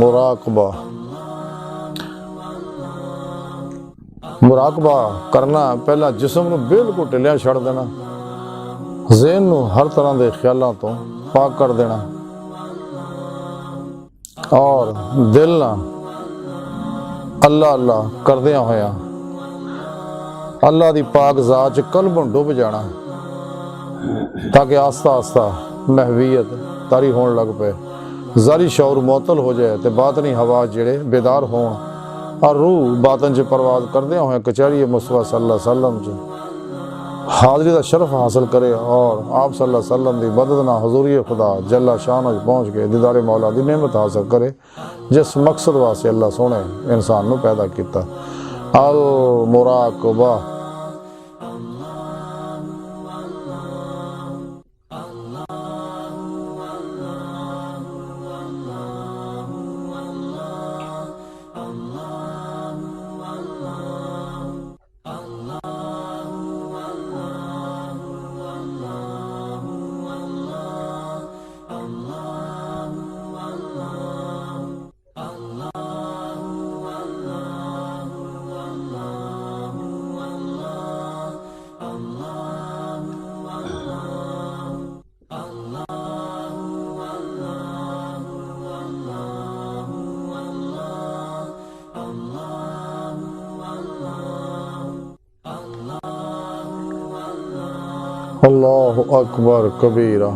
मुराकबा। मुराकबा करना पहला जिस्म नूं बिल्कुल ढिलिया छड़ देना, ज़हन नूं हर तरह के ख्यालों तो पाक कर देना और दिल ना अल्लाह अल्लाह करदिया होया अल्लाह दी पाक ज़ात च कल्बों डुब जाना, ताकि आस्ता आस्ता महवीयत तारी होने लग पे, ज़ारी शौर मुअत्तल हो जाए तो बातनी हवा जेड़े बेदार होन और रूह बातन च परवाज करदिया होया कचहरी मुस्तफा सल्लल्लाहु अलैहि वसल्लम च हाज़री का शरफ हासिल करे और आप सल्लल्लाहु अलैहि वसल्लम की मदद ना हुज़ूरी खुदा जल्ला शान पहुँच के दीदारे मौला की नेमत हासिल करे, जिस मकसद वास्ते अल्लाह सोने इंसान नूं पैदा किया। अल मुराकबा। अल्लाहु अकबर कबीरा।